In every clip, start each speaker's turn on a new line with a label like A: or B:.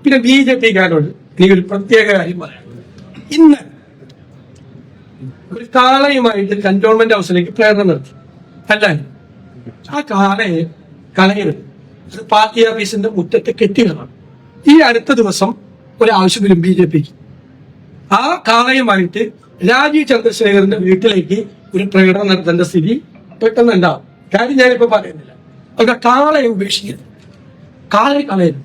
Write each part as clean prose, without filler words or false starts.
A: പിന്നെ BJP-ക്കാരോട് നീ ഒരു പ്രത്യേക കാര്യം പറയാം. ഇന്ന് ഒരു കാളയുമായിട്ട് കന്റോൺമെന്റ് ഹൗസിലേക്ക് പ്രേരണം നടത്തി. അല്ല, ആ കാളയെ കളയരുത്, അത് പാർട്ടി ഓഫീസിന്റെ മുറ്റത്ത് കെട്ടിയിടണം. ഈ അടുത്ത ദിവസം ഒരാവശ്യം വരും BJP-ക്ക്. ആ കാളയുമായിട്ട് രാജീവ് ചന്ദ്രശേഖരന്റെ വീട്ടിലേക്ക് ഒരു പ്രകടനം നടത്തേണ്ട സ്ഥിതി പെട്ടെന്ന് ഉണ്ടാവും. കാര്യം ഞാനിപ്പോ പറയുന്നില്ല. അവിടെ കാളയെ ഉപേക്ഷിക്കരുത്, കാളയെ കളയരുത്,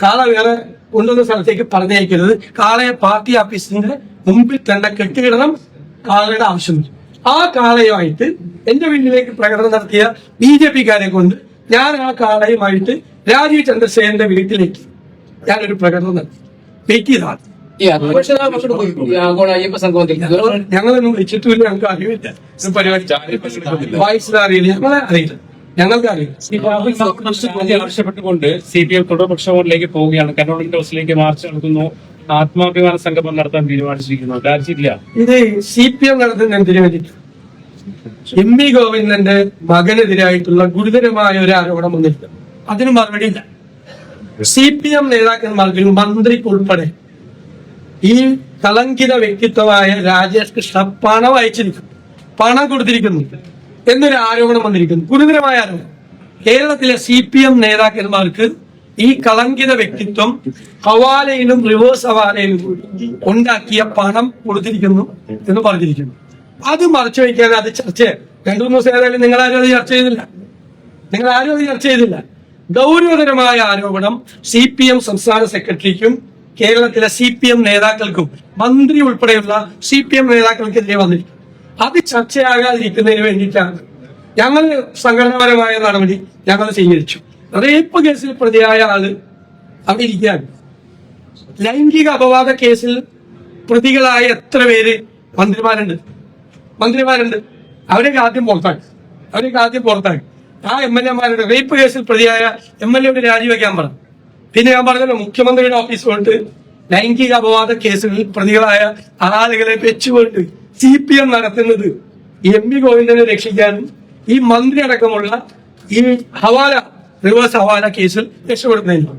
A: കാള വേറെ കൊണ്ടുവന്ന സ്ഥലത്തേക്ക് പറഞ്ഞയക്കരുത്. കാളയെ പാർട്ടി ഓഫീസിന്റെ മുമ്പിൽ തന്നെ കെട്ടിയിടണം. കാളയുടെ ആവശ്യമില്ല. ആ കാളയുമായിട്ട് എന്റെ വീട്ടിലേക്ക് പ്രകടനം നടത്തിയ BJP-ക്കാരെ കൊണ്ട് ഞാൻ ആ കാളയുമായിട്ട് രാജീവ് ചന്ദ്രശേഖരന്റെ വീട്ടിലേക്ക് ഞാനൊരു പ്രകടനം നടത്തി. വെയിറ്റ് ചെയ്താണ്. ഞങ്ങളൊന്നും വിളിച്ചിട്ടില്ല, ഞങ്ങൾക്ക് അറിയില്ല. വായിച്ചത് അറിയില്ല, ഞങ്ങളെ അറിയില്ല, ഞങ്ങൾക്ക് അറിയില്ല.
B: ആവശ്യപ്പെട്ടുകൊണ്ട് CPM തുടർപക്ഷ മോഡിലേക്ക് പോവുകയാണ്. കന്റോൺമെന്റ് ഹൗസിലേക്ക് മാർച്ച് നടത്തുന്നു. ആത്മാഭിമാന സംഗമം നടത്താൻ തീരുമാനിച്ചിരിക്കുന്നു. രാജ്യമില്ല.
A: ഇത് CPM നടത്തുന്ന എന്തിനു വേണ്ടിയിട്ട്? MP ഗോവിന്ദന്റെ മകനെതിരായിട്ടുള്ള ഗുരുതരമായ ഒരു ആരോപണം വന്നില്ല. അതിന് മറുപടിയില്ല. CPM നേതാക്കന്മാർക്ക്, മന്ത്രിക്ക് ഉൾപ്പെടെ ഈ കളങ്കിത വ്യക്തിത്വമായ രാജേഷ് കൃഷ്ണ പണം അയച്ചിരിക്കുന്നു, പണം കൊടുത്തിരിക്കുന്നു എന്നൊരു ആരോപണം വന്നിരിക്കുന്നു. ഗുരുതരമായ ആരോപണം. കേരളത്തിലെ CPM നേതാക്കന്മാർക്ക് ഈ കളങ്കിത വ്യക്തിത്വം ഹവാലയിലും റിവേഴ്സ് ഹവാലയിലും ഉണ്ടാക്കിയ പണം കൊടുത്തിരിക്കുന്നു എന്ന് പറഞ്ഞിരിക്കുന്നു. അത് മറച്ചു വയ്ക്കാൻ അത് ചർച്ച 2-3 ദിവസം ഏതായാലും നിങ്ങളാരും അത് ചർച്ച ചെയ്തില്ല. നിങ്ങളാരും അത് ചർച്ച ചെയ്തില്ല. ഗൗരവതരമായ ആരോപണം CPM സംസ്ഥാന സെക്രട്ടറിക്കും കേരളത്തിലെ CPM നേതാക്കൾക്കും മന്ത്രി ഉൾപ്പെടെയുള്ള CPM നേതാക്കൾക്കെതിരെ വന്നിരിക്കും. അത് ചർച്ചയാകാതിരിക്കുന്നതിന് വേണ്ടിയിട്ടാണ് ഞങ്ങൾ സംഘടനാപരമായ നടപടി ഞങ്ങൾ സ്വീകരിച്ചു. റേപ്പ് കേസിൽ പ്രതിയായ ആള് അവിടെ ഇരിക്കുകയാണ്. ലൈംഗിക അപവാദ കേസിൽ പ്രതികളായ എത്ര പേര് മന്ത്രിമാരുണ്ട്? അവരൊക്കെ ആദ്യം പുറത്താക്കി. ആ MLA-മാരുടെ റേപ്പ് കേസിൽ പ്രതിയായ MLA-യോട് രാജിവെക്കാൻ പറഞ്ഞു. പിന്നെ ഞാൻ പറഞ്ഞല്ലോ, മുഖ്യമന്ത്രിയുടെ ഓഫീസ് കൊണ്ട് ലൈംഗിക അപവാദ കേസുകളിൽ പ്രതികളായ ആളുകളെ വെച്ചുകൊണ്ട് CPM നടത്തുന്നത് MP ഗോവിന്ദനെ രക്ഷിക്കാനും ഈ മന്ത്രി അടക്കമുള്ള ഈ റിവേഴ്സ് ഹവാല കേസിൽ രക്ഷപ്പെടുന്നതിനും